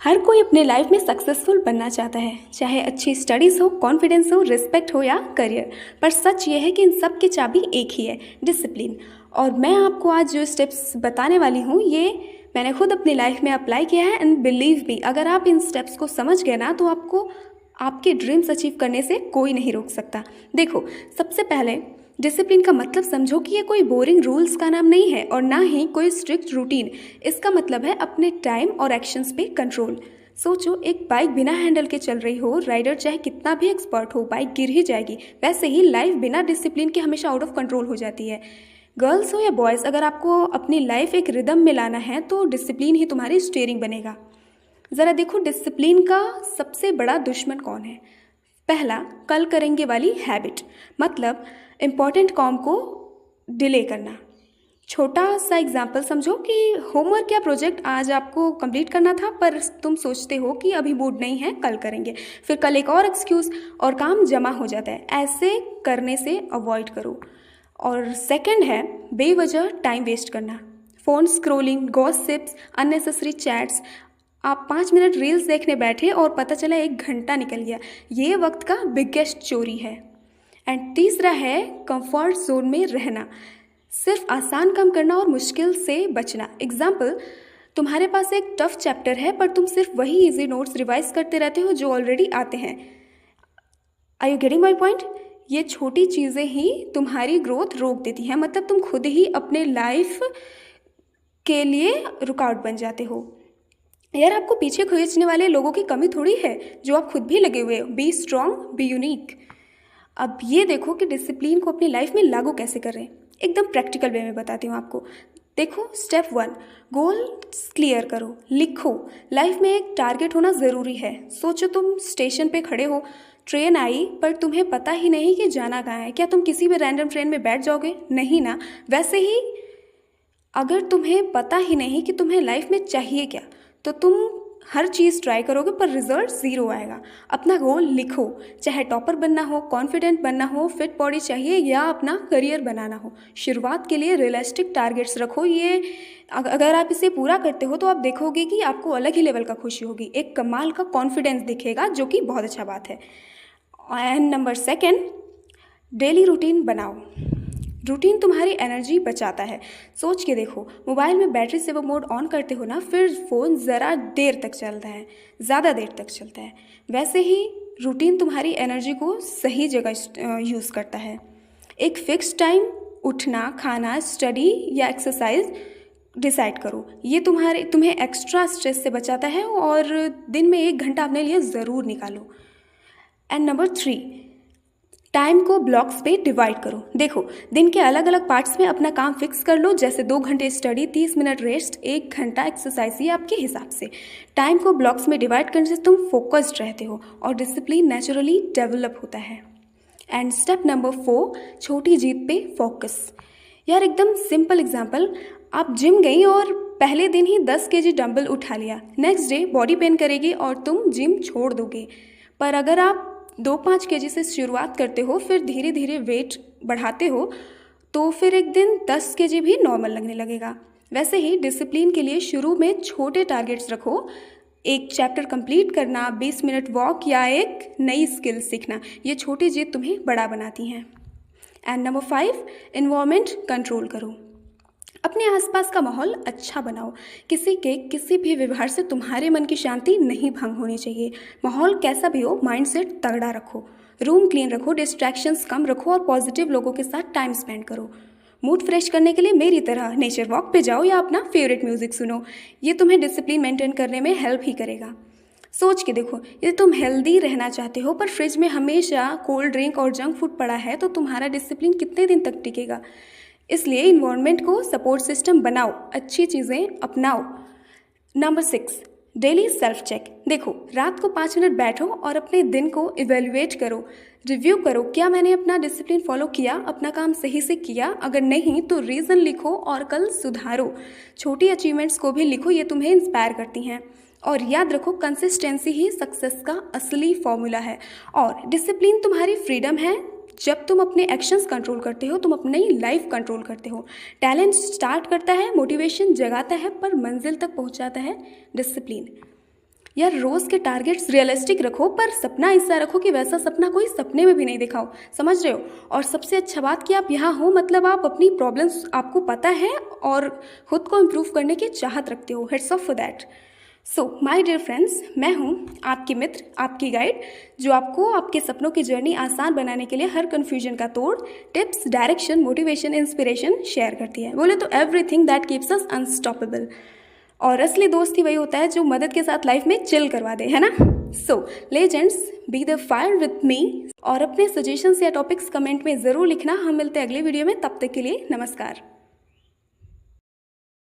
हर कोई अपने लाइफ में सक्सेसफुल बनना चाहता है, चाहे अच्छी स्टडीज़ हो, कॉन्फिडेंस हो, रिस्पेक्ट हो या करियर। पर सच ये है कि इन सब की चाबी एक ही है, डिसिप्लिन। और मैं आपको आज जो स्टेप्स बताने वाली हूँ ये मैंने खुद अपनी लाइफ में अप्लाई किया है एंड बिलीव मी, अगर आप इन स्टेप्स को समझ गए ना तो आपको आपके ड्रीम्स अचीव करने से कोई नहीं रोक सकता। देखो, सबसे पहले डिसिप्लिन का मतलब समझो कि ये कोई बोरिंग रूल्स का नाम नहीं है और ना ही कोई स्ट्रिक्ट रूटीन। इसका मतलब है अपने टाइम और एक्शंस पे कंट्रोल। सोचो, एक बाइक बिना हैंडल के चल रही हो, राइडर चाहे कितना भी एक्सपर्ट हो, बाइक गिर ही जाएगी। वैसे ही लाइफ बिना डिसिप्लिन के हमेशा आउट ऑफ कंट्रोल हो जाती है। गर्ल्स हो या बॉयज़, अगर आपको अपनी लाइफ एक रिदम में लाना है तो डिसिप्लिन ही तुम्हारी स्टीयरिंग बनेगा। ज़रा देखो, डिसिप्लिन का सबसे बड़ा दुश्मन कौन है? पहला, कल करेंगे वाली हैबिट, मतलब इम्पॉर्टेंट काम को डिले करना। छोटा सा एग्जाम्पल समझो कि होमवर्क या प्रोजेक्ट आज आपको कंप्लीट करना था, पर तुम सोचते हो कि अभी मूड नहीं है, कल करेंगे। फिर कल एक और एक्सक्यूज़ और काम जमा हो जाता है। ऐसे करने से अवॉइड करो। और सेकंड है बेवजह टाइम वेस्ट करना। Phone scrolling, gossips, unnecessary chats. आप 5 मिनट रील्स देखने बैठे और पता चला 1 घंटा निकल गया। ये वक्त का बिगेस्ट चोरी है। एंड तीसरा है कंफर्ट जोन में रहना, सिर्फ आसान काम करना और मुश्किल से बचना। एग्जाम्पल, तुम्हारे पास एक टफ चैप्टर है पर तुम सिर्फ वही इजी नोट्स रिवाइज करते रहते हो जो ऑलरेडी आते हैं। Are you getting my point? ये छोटी चीज़ें ही तुम्हारी ग्रोथ रोक देती हैं, मतलब तुम खुद ही अपने लाइफ के लिए रुकावट बन जाते हो। यार, आपको पीछे खींचने वाले लोगों की कमी थोड़ी है, जो आप खुद भी लगे हुए हो। B strong, be unique. अब ये देखो कि डिसिप्लिन को अपनी लाइफ में लागू कैसे करें। एकदम प्रैक्टिकल वे में बताती हूँ आपको। देखो, स्टेप 1, गोल्स क्लियर करो, लिखो। लाइफ में एक टारगेट होना ज़रूरी है। सोचो, तुम स्टेशन पे खड़े हो, ट्रेन आई पर तुम्हें पता ही नहीं कि जाना कहाँ है। क्या तुम किसी भी रैंडम ट्रेन में बैठ जाओगे? नहीं ना। वैसे ही अगर तुम्हें पता ही नहीं कि तुम्हें लाइफ में चाहिए क्या, तो तुम हर चीज़ ट्राई करोगे पर रिजल्ट ज़ीरो आएगा। अपना गोल लिखो, चाहे टॉपर बनना हो, कॉन्फिडेंट बनना हो, फिट बॉडी चाहिए या अपना करियर बनाना हो। शुरुआत के लिए रियलिस्टिक टारगेट्स रखो। ये अगर आप इसे पूरा करते हो तो आप देखोगे कि आपको अलग ही लेवल का खुशी होगी, एक कमाल का कॉन्फिडेंस दिखेगा, जो कि बहुत अच्छा बात है। एंड नंबर 2, डेली रूटीन बनाओ। रूटीन तुम्हारी एनर्जी बचाता है। सोच के देखो, मोबाइल में बैटरी सेवर मोड ऑन करते हो ना, फिर फ़ोन ज़रा देर तक चलता है, ज़्यादा देर तक चलता है। वैसे ही रूटीन तुम्हारी एनर्जी को सही जगह यूज़ करता है। एक फिक्स टाइम उठना, खाना, स्टडी या एक्सरसाइज डिसाइड करो। ये तुम्हें एक्स्ट्रा स्ट्रेस से बचाता है और दिन में 1 घंटा अपने लिए ज़रूर निकालो। एंड नंबर 3, टाइम को ब्लॉक्स पे डिवाइड करो। देखो, दिन के अलग अलग पार्ट्स में अपना काम फिक्स कर लो, जैसे 2 घंटे स्टडी, 30 मिनट रेस्ट, 1 घंटा एक्सरसाइज, ये आपके हिसाब से। टाइम को ब्लॉक्स में डिवाइड करने से तुम फोकस्ड रहते हो और डिसिप्लिन नेचुरली डेवलप होता है। एंड स्टेप नंबर 4, छोटी जीत पे फोकस। यार, एकदम सिंपल एग्जाम्पल, आप जिम गई और पहले दिन ही 10 केजी डंबल उठा लिया। नेक्स्ट डे बॉडी पेन करेगी और तुम जिम छोड़ दोगे। पर अगर आप 2-5 केजी से शुरुआत करते हो, फिर धीरे धीरे वेट बढ़ाते हो, तो फिर एक दिन 10 केजी भी नॉर्मल लगने लगेगा। वैसे ही डिसिप्लिन के लिए शुरू में छोटे टारगेट्स रखो। 1 चैप्टर कंप्लीट करना, 20 मिनट वॉक या एक नई स्किल सीखना। ये छोटी जीत तुम्हें बड़ा बनाती हैं। एंड नंबर 5, एनवायरनमेंट कंट्रोल करो। अपने आसपास का माहौल अच्छा बनाओ। किसी भी व्यवहार से तुम्हारे मन की शांति नहीं भंग होनी चाहिए। माहौल कैसा भी हो, माइंडसेट तगड़ा रखो। रूम क्लीन रखो, डिस्ट्रैक्शंस कम रखो और पॉजिटिव लोगों के साथ टाइम स्पेंड करो। मूड फ्रेश करने के लिए मेरी तरह नेचर वॉक पे जाओ या अपना फेवरेट म्यूजिक सुनो। ये तुम्हें डिसिप्लिन मेंटेन करने में हेल्प ही करेगा। सोच के देखो, यदि तुम हेल्दी रहना चाहते हो पर फ्रिज में हमेशा कोल्ड ड्रिंक और जंक फूड पड़ा है, तो तुम्हारा डिसिप्लिन कितने दिन तक टिकेगा? इसलिए इन्वायरमेंट को सपोर्ट सिस्टम बनाओ, अच्छी चीज़ें अपनाओ। Number 6, daily self check. देखो, रात को 5 मिनट बैठो और अपने दिन को इवेल्युएट करो, रिव्यू करो। क्या मैंने अपना डिसिप्लिन फॉलो किया, अपना काम सही से किया? अगर नहीं तो रीज़न लिखो और कल सुधारो। छोटी अचीवमेंट्स को भी लिखो, ये तुम्हें इंस्पायर करती हैं। और याद रखो, कंसिस्टेंसी ही सक्सेस का असली फॉर्मूला है और डिसिप्लिन तुम्हारी फ्रीडम है। जब तुम अपने एक्शंस कंट्रोल करते हो, तुम अपनी लाइफ कंट्रोल करते हो। टैलेंट स्टार्ट करता है, मोटिवेशन जगाता है, पर मंजिल तक पहुंचाता है डिसिप्लिन। यार रोज़ के टारगेट्स रियलिस्टिक रखो, पर सपना ऐसा रखो कि वैसा सपना कोई सपने में भी नहीं दिखाओ, समझ रहे हो। और सबसे अच्छा बात कि आप यहाँ हो मतलब आप अपनी प्रॉब्लम्स आपको पता है और खुद को इम्प्रूव करने की चाहत रखते हो। Heads off for that. So my dear friends, मैं हूँ आपकी मित्र, आपकी गाइड, जो आपको आपके सपनों की जर्नी आसान बनाने के लिए हर कन्फ्यूजन का तोड़ tips, direction, motivation, inspiration share करती है। बोले तो everything that keeps us unstoppable. और असली दोस्त ही वही होता है जो मदद के साथ लाइफ में चिल करवा दे, है ना। So legends, be the fire with me. और अपने सजेशंस या टॉपिक्स कमेंट में ज़रूर लिखना। हम मिलते हैं अगले वीडियो में, तब तक के लिए नमस्कार।